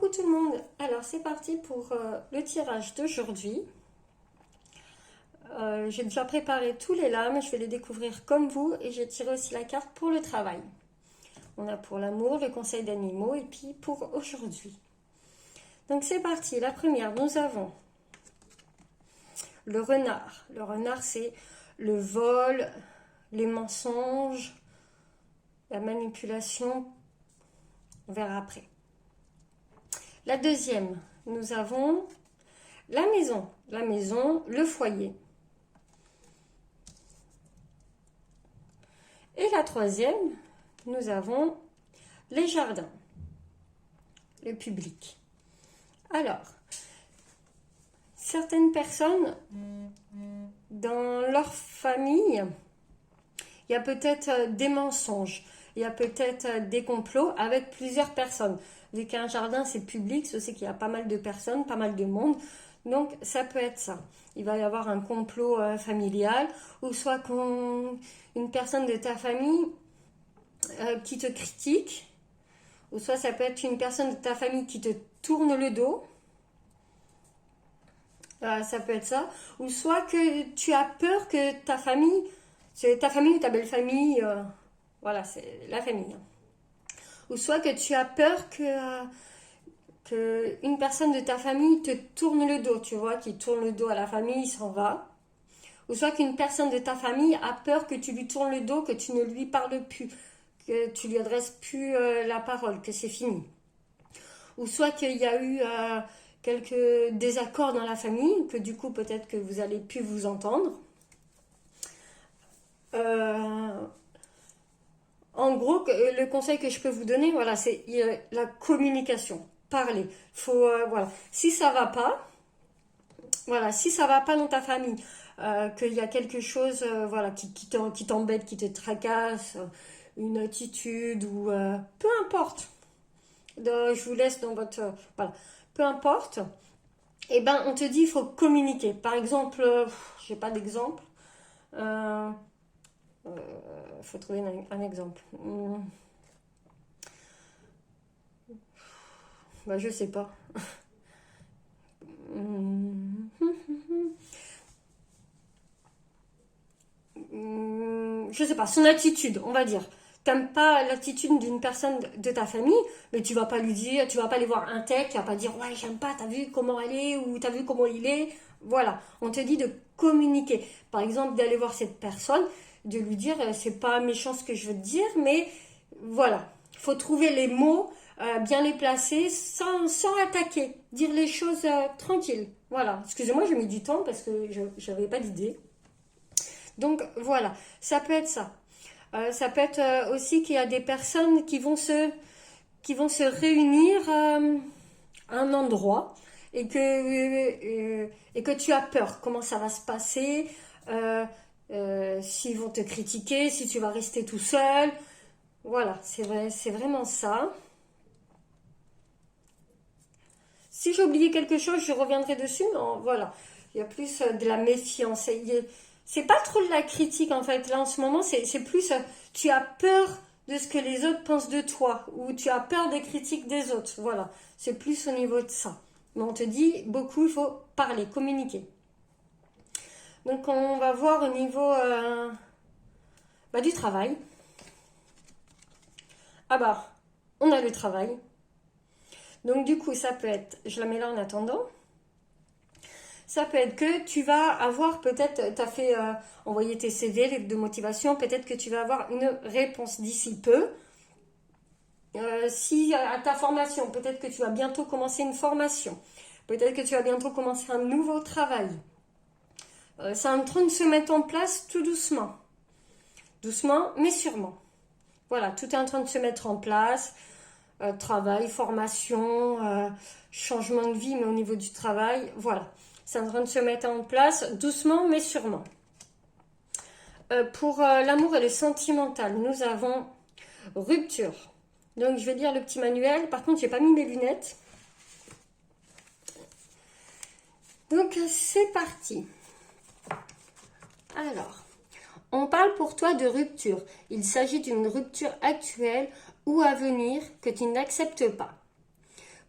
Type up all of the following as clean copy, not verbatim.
Coucou tout le monde, alors c'est parti pour le tirage d'aujourd'hui. J'ai déjà préparé tous les lames, je vais les découvrir comme vous et j'ai tiré aussi la carte pour le travail. On a pour l'amour, le conseil d'animaux et puis pour aujourd'hui. Donc c'est parti, la première, nous avons le renard. Le renard c'est le vol, les mensonges, la manipulation, on verra après. La deuxième, nous avons la maison, le foyer. Et la troisième, nous avons les jardins, le public. Alors, certaines personnes, dans leur famille, il y a peut-être des mensonges, il y a peut-être des complots avec plusieurs personnes. Vu qu'un jardin c'est public, je sais qu'il y a pas mal de personnes, pas mal de monde. Donc ça peut être ça. Il va y avoir un complot familial, ou soit une personne de ta famille qui te critique, ou soit ça peut être une personne de ta famille qui te tourne le dos. Ça peut être ça. Ou soit que tu as peur que ta famille, c'est ta famille ou ta belle famille, voilà, c'est la famille. Ou soit que tu as peur que une personne de ta famille te tourne le dos, tu vois, qui tourne le dos à la famille, il s'en va. Ou soit qu'une personne de ta famille a peur que tu lui tournes le dos, que tu ne lui parles plus, que tu lui adresses plus la parole, que c'est fini. Ou soit qu'il y a eu quelques désaccords dans la famille, que du coup peut-être que vous allez plus vous entendre. En gros, le conseil que je peux vous donner, voilà, c'est la communication. Parler. Faut, voilà. Si ça va pas, voilà, si ça va pas dans ta famille, qu'il y a quelque chose, voilà, qui t'embête, qui te tracasse, une attitude ou peu importe. Je vous laisse dans votre, voilà, peu importe. Et ben, on te dit, il faut communiquer. Par exemple, j'ai pas d'exemple. Faut trouver un exemple. Bah, je sais pas. Je sais pas, son attitude, on va dire. T'aimes pas l'attitude d'une personne de ta famille, mais tu vas pas lui dire, tu vas pas aller voir un tech, tu vas pas dire ouais j'aime pas, t'as vu comment elle est ou t'as vu comment il est. Voilà, on te dit de communiquer. Par exemple, d'aller voir cette personne, de lui dire c'est pas méchant ce que je veux te dire, mais voilà, faut trouver les mots, bien les placer sans attaquer, dire les choses tranquilles. Voilà, excusez-moi, j'ai mis du temps parce que j'avais pas d'idée. Donc voilà, ça peut être ça. Ça peut être aussi qu'il y a des personnes qui vont se réunir à un endroit et que tu as peur. Comment ça va se passer, s'ils vont te critiquer, si tu vas rester tout seul. Voilà, c'est vrai, c'est vraiment ça. Si j'ai oublié quelque chose, je reviendrai dessus. Non, voilà, il y a plus de la méfiance. C'est pas trop de la critique en fait. Là en ce moment, c'est plus tu as peur de ce que les autres pensent de toi ou tu as peur des critiques des autres. Voilà, c'est plus au niveau de ça. Mais on te dit beaucoup, il faut parler, communiquer. Donc on va voir au niveau du travail. Ah bah, on a le travail. Donc du coup, ça peut être, je la mets là en attendant. Ça peut être que tu vas avoir peut-être, tu as fait envoyer tes CV, lettres de motivation, peut-être que tu vas avoir une réponse d'ici peu. Si à ta formation, peut-être que tu vas bientôt commencer une formation. Peut-être que tu vas bientôt commencer un nouveau travail. C'est en train de se mettre en place tout doucement. Doucement, mais sûrement. Voilà, tout est en train de se mettre en place. Travail, formation, changement de vie, mais au niveau du travail, voilà. C'est en train de se mettre en place doucement, mais sûrement. Pour l'amour et le sentimental, nous avons rupture. Donc, je vais lire le petit manuel. Par contre, j'ai pas mis mes lunettes. Donc, c'est parti. Alors, on parle pour toi de rupture. Il s'agit d'une rupture actuelle ou à venir que tu n'acceptes pas.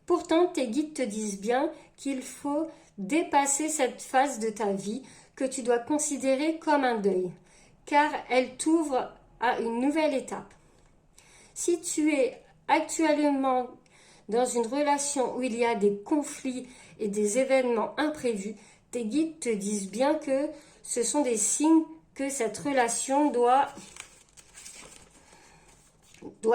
Pourtant, tes guides te disent bien qu'il faut dépasser cette phase de ta vie que tu dois considérer comme un deuil, car elle t'ouvre à une nouvelle étape. Si tu es actuellement dans une relation où il y a des conflits et des événements imprévus, tes guides te disent bien que ce sont des signes que cette relation doit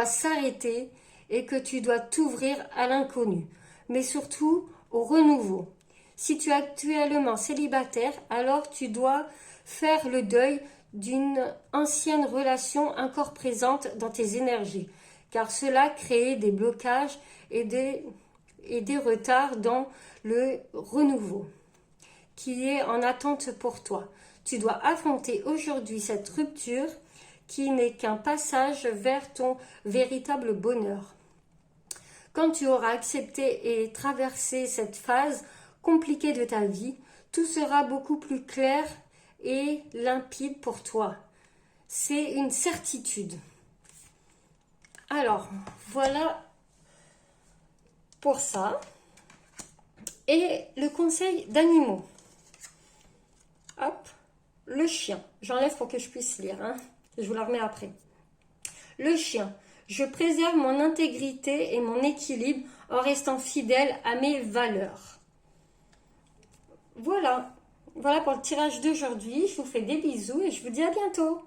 s'arrêter et que tu dois t'ouvrir à l'inconnu, mais surtout au renouveau. Si tu es actuellement célibataire, alors tu dois faire le deuil d'une ancienne relation encore présente dans tes énergies, car cela crée des blocages et des retards dans le renouveau qui est en attente pour toi. Tu dois affronter aujourd'hui cette rupture qui n'est qu'un passage vers ton véritable bonheur. Quand tu auras accepté et traversé cette phase compliquée de ta vie, tout sera beaucoup plus clair et limpide pour toi. C'est une certitude. Alors, voilà pour ça. Et le conseil d'animaux. Hop, le chien. J'enlève pour que je puisse lire. Je vous la remets après. Le chien. Je préserve mon intégrité et mon équilibre en restant fidèle à mes valeurs. Voilà. Voilà pour le tirage d'aujourd'hui. Je vous fais des bisous et je vous dis à bientôt.